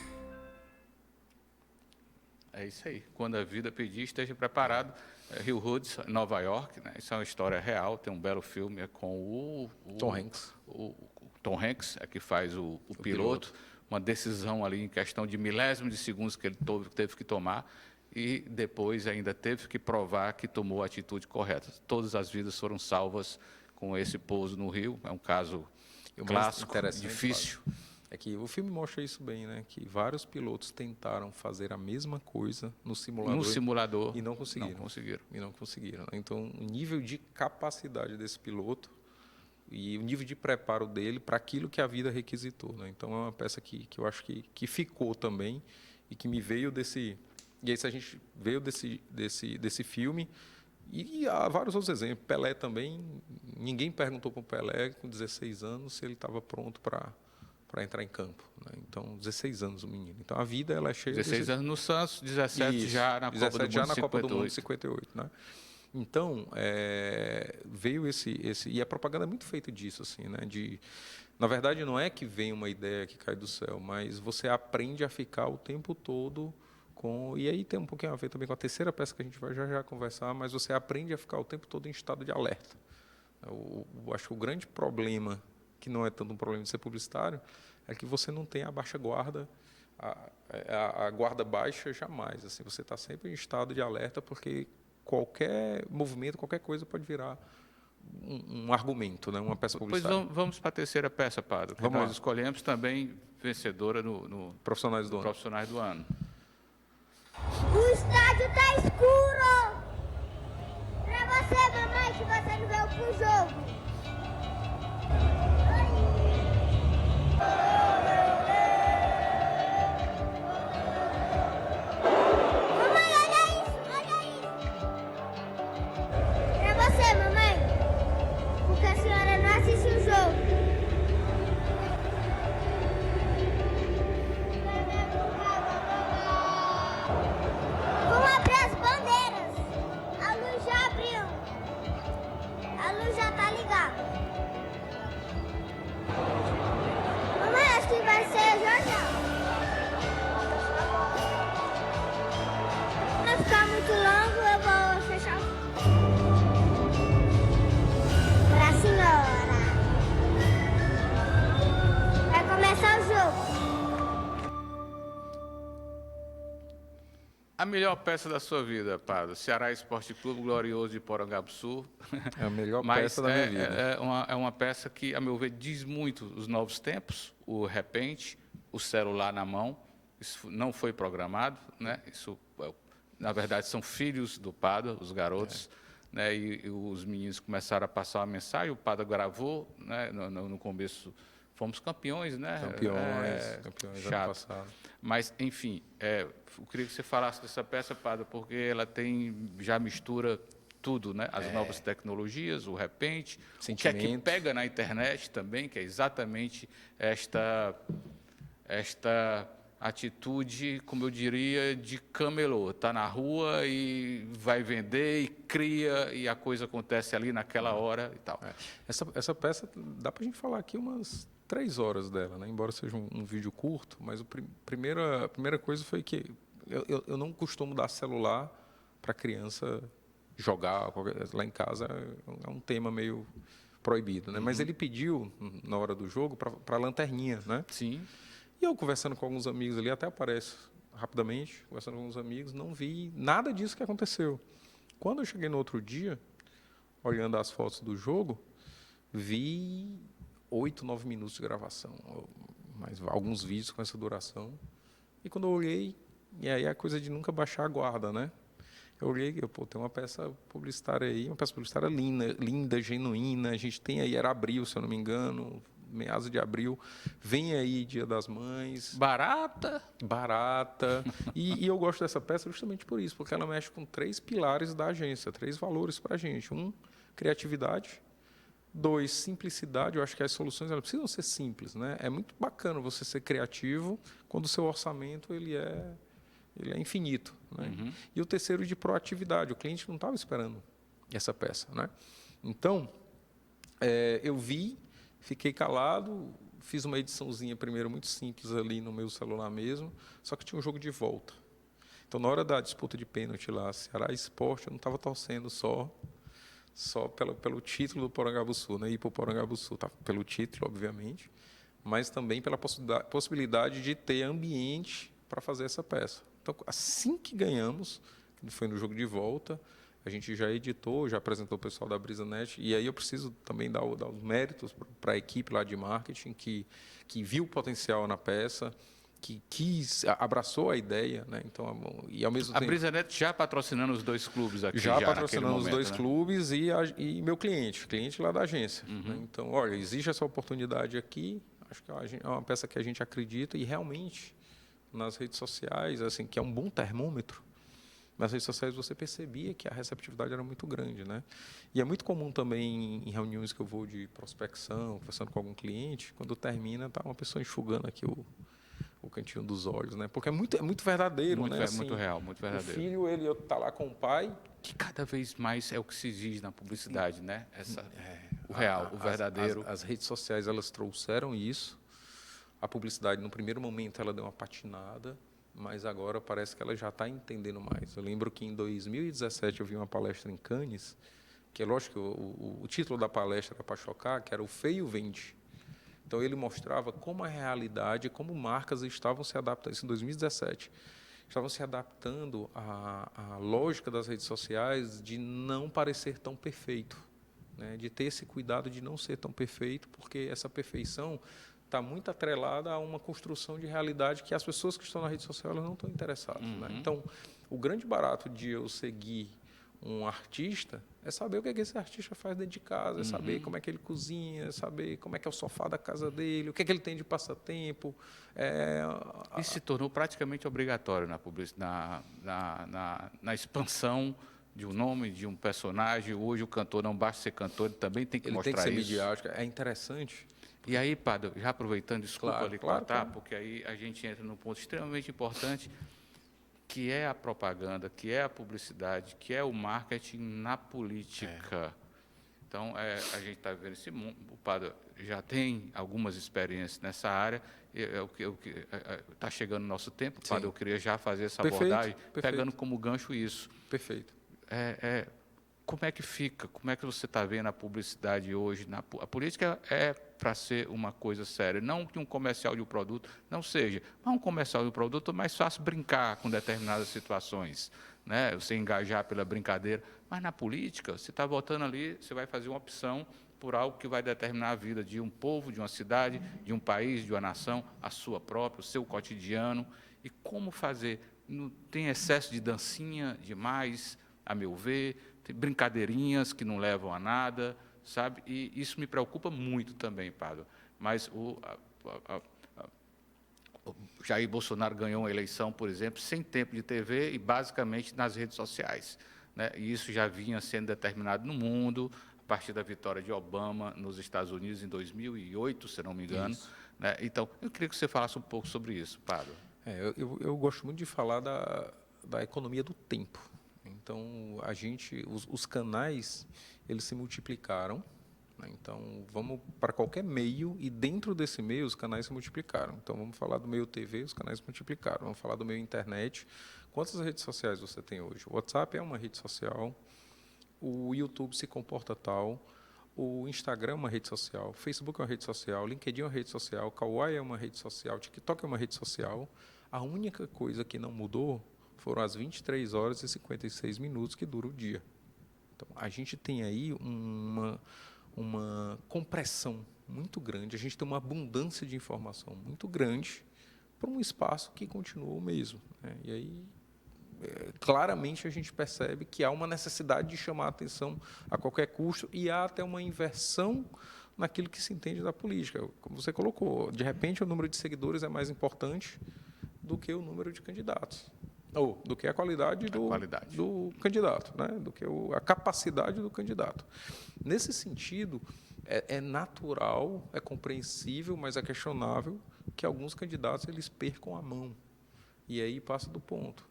É isso aí. Quando a vida pedir, esteja preparado. Rio Hudson, Nova York, né? Isso é uma história real. Tem um belo filme com o Tom Hanks. O Tom Hanks é que faz o piloto. Uma decisão ali em questão de milésimos de segundos que ele teve que tomar e depois ainda teve que provar que tomou a atitude correta. Todas as vidas foram salvas com esse pouso no Rio. É um caso clássico, difícil. É que o filme mostra isso bem, né? Que vários pilotos tentaram fazer a mesma coisa no simulador e não conseguiram. Então, o nível de capacidade desse piloto e o nível de preparo dele para aquilo que a vida requisitou, né? Então, é uma peça que eu acho que ficou também e que me veio desse... E aí, se a gente veio desse filme... E há vários outros exemplos. Pelé também, ninguém perguntou para o Pelé, com 16 anos, se ele estava pronto para entrar em campo, né? Então, 16 anos o menino. Então, a vida ela é cheia 16 anos no Santos, 17 Isso, já na Copa do Mundo, já na Copa do Mundo 58, né? Então, veio esse... E a propaganda é muito feita disso, assim, né? Na verdade, não é que vem uma ideia que cai do céu, mas você aprende a ficar o tempo todo com... E aí tem um pouquinho a ver também com a terceira peça que a gente vai já conversar, mas você aprende a ficar o tempo todo em estado de alerta. Eu acho que o grande problema, que não é tanto um problema de ser publicitário, é que você não tem a baixa guarda, a guarda baixa jamais. Assim, você está sempre em estado de alerta, porque qualquer movimento, qualquer coisa pode virar um argumento, né? Uma peça publicitária. Pois vamos para a terceira peça, Padre, que nós escolhemos também vencedora no Profissionais do Ano. O estádio está escuro! Para você, mamãe, que você não veio pro jogo. A melhor peça da sua vida, Padre, Ceará Esporte Clube Glorioso de Porangabuçu. É a melhor peça da minha vida. É uma peça que, a meu ver, diz muito os novos tempos, o repente, o celular na mão. Isso não foi programado, né? Isso, na verdade, são filhos do Padre, os garotos, né? E os meninos começaram a passar uma mensagem, o Padre gravou, né? No começo. Fomos campeões, né? Campeões ano passado. Mas, enfim, eu queria que você falasse dessa peça, Padre, porque ela já mistura tudo, né? As novas tecnologias, o repente, o que é que pega na internet também, que é exatamente esta atitude, como eu diria, de camelô. Está na rua e vai vender e cria, e a coisa acontece ali naquela hora e tal. Essa peça, dá para a gente falar aqui umas 3 horas dela, né? Embora seja um vídeo curto, mas a primeira coisa foi que eu não costumo dar celular para criança jogar. Lá em casa é um tema meio proibido, né? Mas ele pediu, na hora do jogo, para a lanterninha, né? Sim. E eu, conversando com alguns amigos ali, até aparece rapidamente, conversando com alguns amigos, não vi nada disso que aconteceu. Quando eu cheguei no outro dia, olhando as fotos do jogo, vi 8, 9 minutos de gravação, mas alguns vídeos com essa duração. E quando eu olhei, e aí a coisa de nunca baixar a guarda, né? Eu olhei, tem uma peça publicitária aí, uma peça publicitária linda, genuína. A gente tem aí, era abril, se eu não me engano, meados de abril. Vem aí Dia das Mães. Barata. E eu gosto dessa peça justamente por isso, porque ela mexe com 3 pilares da agência, 3 valores para a gente. 1, criatividade. 2, simplicidade. Eu acho que as soluções elas precisam ser simples, né? É muito bacana você ser criativo quando o seu orçamento ele é infinito, né? E o terceiro, de proatividade. O cliente não estava esperando essa peça, né? Então, eu vi, fiquei calado, fiz uma ediçãozinha primeiro muito simples ali no meu celular mesmo, só que tinha um jogo de volta. Então, na hora da disputa de pênalti lá, Ceará Sport, eu não estava torcendo só pelo título do Porangabuçu, né? Ir para o Porangabuçu, tá? Pelo título, obviamente, mas também pela possibilidade de ter ambiente para fazer essa peça. Então, assim que ganhamos, que foi no jogo de volta, a gente já editou, já apresentou o pessoal da BrisaNet, e aí eu preciso também dar os méritos para a equipe lá de marketing, que viu o potencial na peça, que abraçou a ideia, né? Então, e ao mesmo tempo... A BrisaNet já patrocinando os 2 clubes aqui. Já patrocinando momento, os 2 né? clubes e meu cliente lá da agência. Né? Então, olha, existe essa oportunidade aqui, acho que é uma peça que a gente acredita, e realmente, nas redes sociais, assim, que é um bom termômetro, nas redes sociais você percebia que a receptividade era muito grande, né? E é muito comum também em reuniões que eu vou de prospecção, conversando com algum cliente, quando termina, tá uma pessoa enxugando aqui o cantinho dos olhos, né? Porque é muito verdadeiro, né? Muito real, muito verdadeiro. O filho, ele tá lá com o pai. Que cada vez mais é o que se exige na publicidade, né? O real, o verdadeiro. As redes sociais, elas trouxeram isso. A publicidade, no primeiro momento, ela deu uma patinada, mas agora parece que ela já está entendendo mais. Eu lembro que em 2017 eu vi uma palestra em Cannes, que é lógico que o título da palestra era para chocar, que era O Feio Vende. Então, ele mostrava como a realidade, como marcas estavam se adaptando, isso em 2017, estavam se adaptando à lógica das redes sociais de não parecer tão perfeito, né? De ter esse cuidado de não ser tão perfeito, porque essa perfeição está muito atrelada a uma construção de realidade que as pessoas que estão na rede social elas não estão interessadas. Né? Então, o grande barato de eu seguir um artista é saber o que esse artista faz dentro de casa, é saber como é que ele cozinha, é saber como é que é o sofá da casa dele, o que é que ele tem de passatempo. Isso se tornou praticamente obrigatório na expansão de um nome, de um personagem. Hoje o cantor não basta ser cantor, ele também tem que mostrar isso. Ele tem que ser midiático, é interessante. E aí, Padre, já aproveitando, desculpa claro. Porque aí a gente entra num ponto extremamente importante, que é a propaganda, que é a publicidade, que é o marketing na política. Então, a gente está vivendo esse mundo, o Padre já tem algumas experiências nessa área, está chegando o nosso tempo, Padre, eu queria já fazer essa abordagem, pegando como gancho isso. Perfeito. Como é que fica? Como é que você está vendo a publicidade hoje? A política é para ser uma coisa séria, não que um comercial de um produto não seja. Mas um comercial de um produto é mais fácil brincar com determinadas situações, né? Você engajar pela brincadeira. Mas na política, você está votando ali, você vai fazer uma opção por algo que vai determinar a vida de um povo, de uma cidade, de um país, de uma nação, a sua própria, o seu cotidiano. E como fazer? Não tem excesso de dancinha demais, a meu ver, tem brincadeirinhas que não levam a nada, sabe? E isso me preocupa muito também, Padre. Mas o Jair Bolsonaro ganhou uma eleição, por exemplo, sem tempo de TV e basicamente nas redes sociais, né? E isso já vinha sendo determinado no mundo, a partir da vitória de Obama nos Estados Unidos em 2008, se não me engano. Né? Então, eu queria que você falasse um pouco sobre isso, Padre. Eu gosto muito de falar da economia do tempo. Então, os canais, eles se multiplicaram, né? Então, vamos para qualquer meio, e dentro desse meio, os canais se multiplicaram. Então, vamos falar do meio TV, os canais se multiplicaram. Vamos falar do meio internet. Quantas redes sociais você tem hoje? O WhatsApp é uma rede social, o YouTube se comporta tal, o Instagram é uma rede social, o Facebook é uma rede social, o LinkedIn é uma rede social, o Kawaii é uma rede social, o TikTok é uma rede social. A única coisa que não mudou foram as 23 horas e 56 minutos que dura o dia. Então, a gente tem aí uma compressão muito grande, a gente tem uma abundância de informação muito grande para um espaço que continua o mesmo, né? E aí, claramente, a gente percebe que há uma necessidade de chamar a atenção a qualquer custo e há até uma inversão naquilo que se entende da política. Como você colocou, de repente, o número de seguidores é mais importante do que o número de candidatos, ou do que a qualidade do candidato, né? Do que a capacidade do candidato. Nesse sentido, é natural, é compreensível, mas é questionável que alguns candidatos eles percam a mão. E aí passa do ponto.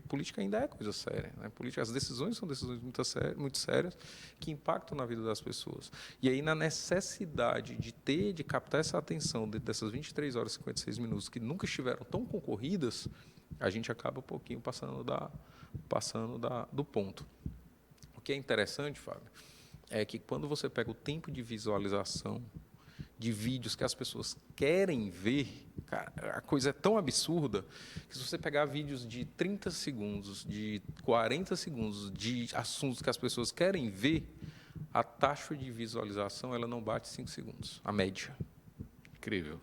Política ainda é coisa séria, né? As decisões são decisões muito sérias que impactam na vida das pessoas. E aí, na necessidade de captar essa atenção dentro dessas 23 horas e 56 minutos, que nunca estiveram tão concorridas, a gente acaba um pouquinho passando do ponto. O que é interessante, Fábio, é que quando você pega o tempo de visualização de vídeos que as pessoas querem ver, cara, a coisa é tão absurda que se você pegar vídeos de 30 segundos, de 40 segundos, de assuntos que as pessoas querem ver, a taxa de visualização ela não bate 5 segundos, a média. Incrível.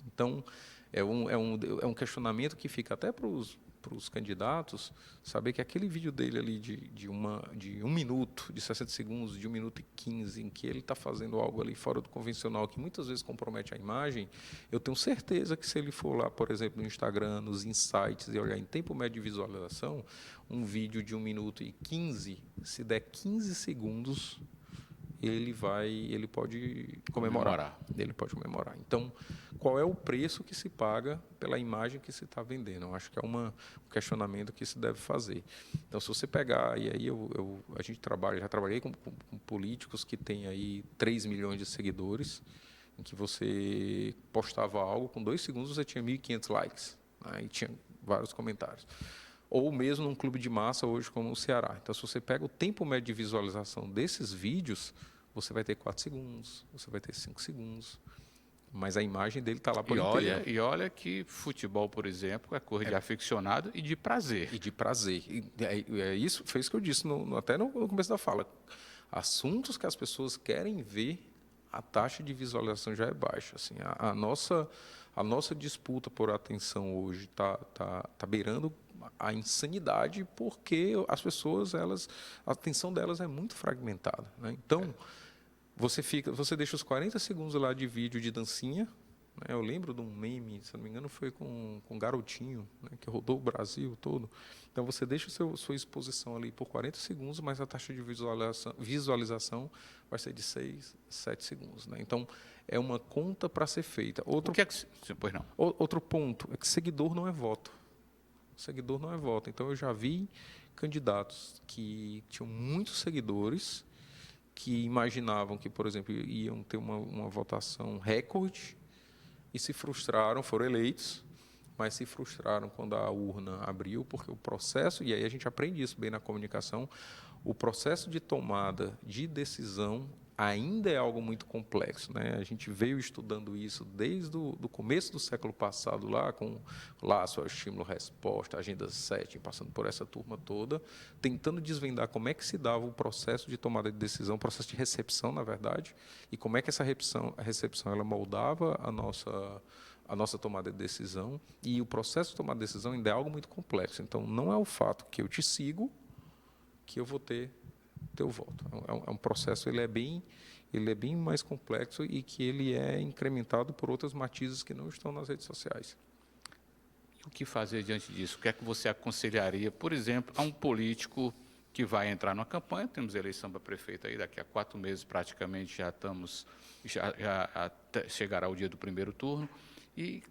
Então, é um questionamento que fica até para os candidatos, saber que aquele vídeo dele ali de 1 minuto, de 60 segundos, de 1 minuto e 15, em que ele está fazendo algo ali fora do convencional, que muitas vezes compromete a imagem, eu tenho certeza que se ele for lá, por exemplo, no Instagram, nos insights, e olhar em tempo médio de visualização, um vídeo de 1 minuto e 15, se der 15 segundos, ele pode comemorar. Ele pode comemorar. Então, qual é o preço que se paga pela imagem que se está vendendo? Eu acho que é um questionamento que se deve fazer. Então, se você pegar, e aí a gente já trabalhei com políticos que têm aí 3 milhões de seguidores, em que você postava algo, com 2 segundos você tinha 1.500 likes, né, e tinha vários comentários. Ou mesmo num clube de massa hoje como o Ceará. Então, se você pega o tempo médio de visualização desses vídeos, você vai ter 4 segundos, você vai ter 5 segundos, mas a imagem dele está lá por inteiro. E olha que futebol, por exemplo, é coisa de aficionado e de prazer. E de prazer. Foi isso que eu disse até no começo da fala. Assuntos que as pessoas querem ver, a taxa de visualização já é baixa. Assim, a nossa disputa por atenção hoje está beirando a insanidade, porque as pessoas, a atenção delas é muito fragmentada, né? Então, você deixa os 40 segundos lá de vídeo de dancinha, né? Eu lembro de um meme, se não me engano, foi com um garotinho, né, que rodou o Brasil todo. Então, você deixa sua exposição ali por 40 segundos, mas a taxa de visualização vai ser de 6, 7 segundos, né? Então, é uma conta para ser feita. Pois não. Outro ponto é que seguidor não é voto. Seguidor não é voto. Então, eu já vi candidatos que tinham muitos seguidores, que imaginavam que, por exemplo, iam ter uma votação recorde e se frustraram, foram eleitos, mas se frustraram quando a urna abriu, porque o processo, e aí a gente aprende isso bem na comunicação, o processo de tomada de decisão ainda é algo muito complexo, né? A gente veio estudando isso desde o começo do século passado, lá com laço, estímulo-resposta, agenda 7, passando por essa turma toda, tentando desvendar como é que se dava o processo de tomada de decisão, o processo de recepção, na verdade, e como é que essa recepção ela moldava a nossa tomada de decisão, e o processo de tomada de decisão ainda é algo muito complexo. Então, não é o fato que eu te sigo que eu vou ter teu voto. É um processo, ele é bem mais complexo e que ele é incrementado por outros matizes que não estão nas redes sociais. E o que fazer diante disso? O que é que você aconselharia, por exemplo, a um político que vai entrar numa campanha? Temos eleição para prefeito aí, daqui a 4 meses praticamente já chegará o dia do primeiro turno. E,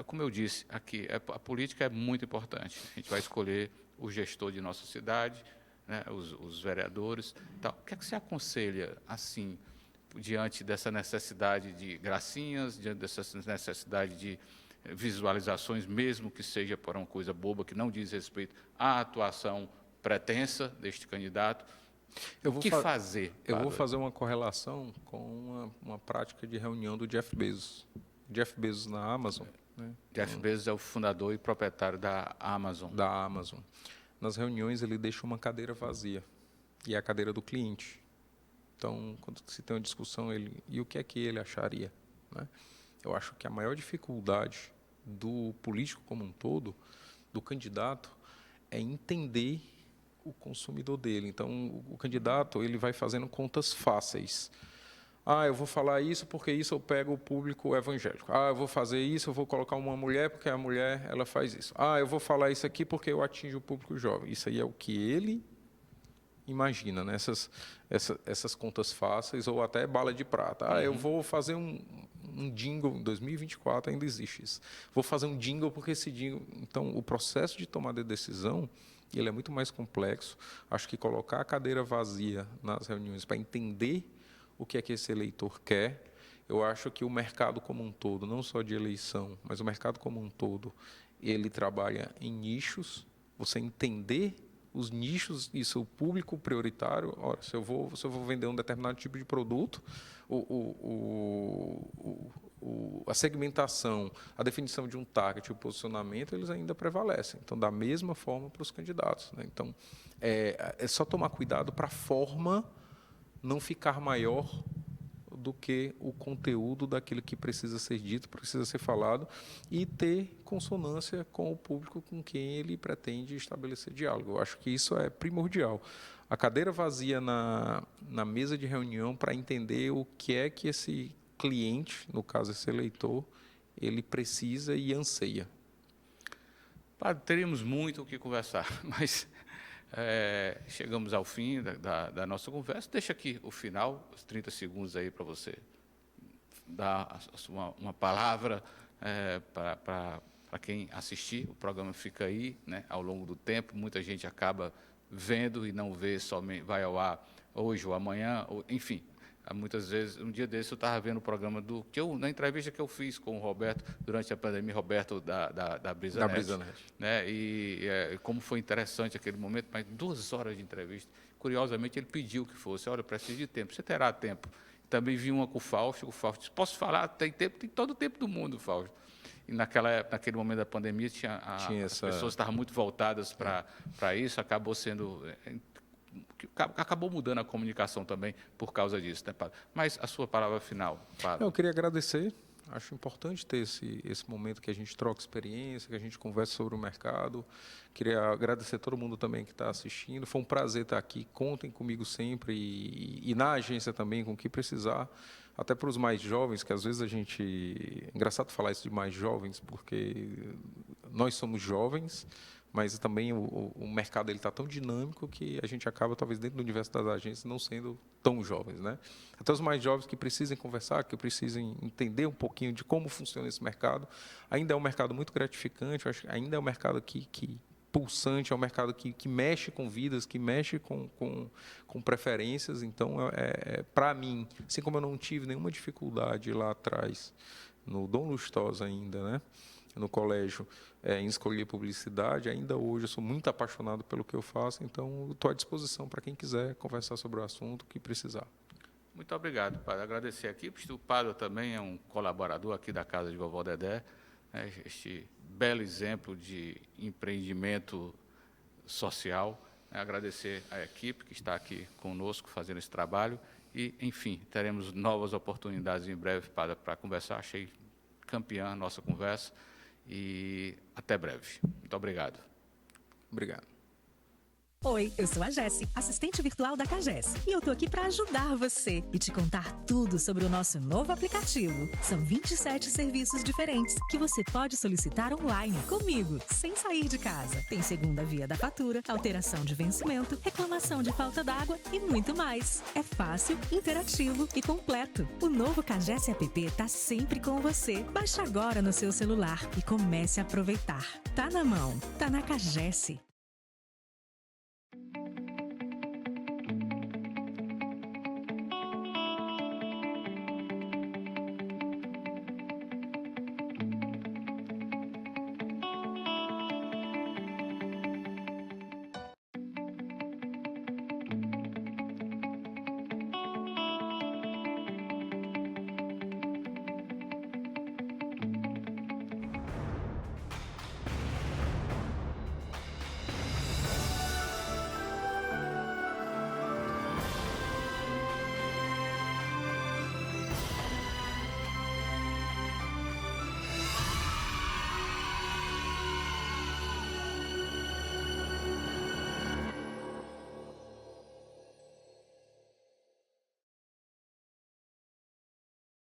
como eu disse aqui, a política é muito importante. A gente vai escolher o gestor de nossa cidade, né, os vereadores, tal. O que é que você aconselha, assim, diante dessa necessidade de gracinhas, diante dessa necessidade de visualizações, mesmo que seja por uma coisa boba, que não diz respeito à atuação pretensa deste candidato? O que fazer? Eu vou fazer uma correlação com uma prática de reunião do Jeff Bezos. Jeff Bezos na Amazon. Né? Jeff Bezos é o fundador e proprietário da Amazon. Nas reuniões, ele deixa uma cadeira vazia, e é a cadeira do cliente. Então, quando se tem uma discussão, e o que é que ele acharia, né? Eu acho que a maior dificuldade do político como um todo, do candidato, é entender o consumidor dele. Então, o candidato ele vai fazendo contas fáceis. Eu vou falar isso porque isso eu pego o público evangélico. Eu vou fazer isso, eu vou colocar uma mulher porque a mulher ela faz isso. Eu vou falar isso aqui porque eu atinjo o público jovem. Isso aí é o que ele imagina, né? Essas contas fáceis ou até bala de prata. Eu vou fazer um jingle, em 2024 ainda existe isso. Vou fazer um jingle porque esse jingle... Então, o processo de tomada de decisão ele é muito mais complexo. Acho que colocar a cadeira vazia nas reuniões para entender o que é que esse eleitor quer, eu acho que o mercado como um todo, não só de eleição, mas o mercado como um todo, ele trabalha em nichos. Você entender os nichos e seu público prioritário. Ora, se eu vou vender um determinado tipo de produto, a segmentação, a definição de um target, o posicionamento, eles ainda prevalecem. Então, da mesma forma para os candidatos, né? Então, é só tomar cuidado para a forma não ficar maior do que o conteúdo daquilo que precisa ser dito, precisa ser falado, e ter consonância com o público com quem ele pretende estabelecer diálogo. Eu acho que isso é primordial. A cadeira vazia na mesa de reunião para entender o que é que esse cliente, no caso esse eleitor, ele precisa e anseia. Padre, teríamos muito o que conversar, mas chegamos ao fim da nossa conversa. Deixa aqui o final, os 30 segundos aí para você dar uma palavra para quem assistir. O programa fica aí, né, ao longo do tempo. Muita gente acaba vendo e não vê somente, vai ao ar hoje ou amanhã, enfim. Muitas vezes, um dia desse eu estava vendo o programa na entrevista que eu fiz com o Roberto durante a pandemia, Roberto da BrisaNet, né? E como foi interessante aquele momento, mas 2 horas de entrevista. Curiosamente, ele pediu que fosse, olha, eu preciso de tempo, você terá tempo. Também vi uma com o Fausto disse, posso falar? Tem tempo, tem todo o tempo do mundo, Fausto. E naquele momento da pandemia, as pessoas estavam muito voltadas para isso, acabou mudando a comunicação também por causa disso, né, Padre? Mas a sua palavra final, Padre. Eu queria agradecer. Acho importante ter esse momento que a gente troca experiência, que a gente conversa sobre o mercado. Queria agradecer a todo mundo também que está assistindo. Foi um prazer estar aqui. Contem comigo sempre e na agência também, com o que precisar. Até para os mais jovens, que às vezes É engraçado falar isso de mais jovens, porque nós somos jovens, mas também o mercado está tão dinâmico que a gente acaba, talvez, dentro do universo das agências, não sendo tão jovens, né? Até os mais jovens que precisem conversar, que precisem entender um pouquinho de como funciona esse mercado. Ainda é um mercado muito gratificante, eu acho que ainda é um mercado que pulsante, é um mercado que mexe com vidas, que mexe com preferências. Então, para mim, assim como eu não tive nenhuma dificuldade lá atrás, no Dom Lustosa ainda, né? No colégio, em escolher publicidade, ainda hoje eu sou muito apaixonado pelo que eu faço, então estou à disposição para quem quiser conversar sobre o assunto que precisar. Muito obrigado, Padre. Agradecer aqui, o Padre também é um colaborador aqui da Casa de Vovó Dedé, né, este belo exemplo de empreendimento social. Agradecer à equipe que está aqui conosco fazendo esse trabalho e, enfim, teremos novas oportunidades em breve, Padre, para conversar. Achei campeã a nossa conversa. E até breve. Muito obrigado. Obrigado. Oi, eu sou a Jessi, assistente virtual da CAGES. E eu tô aqui para ajudar você e te contar tudo sobre o nosso novo aplicativo. São 27 serviços diferentes que você pode solicitar online comigo, sem sair de casa. Tem segunda via da fatura, alteração de vencimento, reclamação de falta d'água e muito mais. É fácil, interativo e completo. O novo CAGES app tá sempre com você. Baixe agora no seu celular e comece a aproveitar. Tá na mão, tá na CAGES.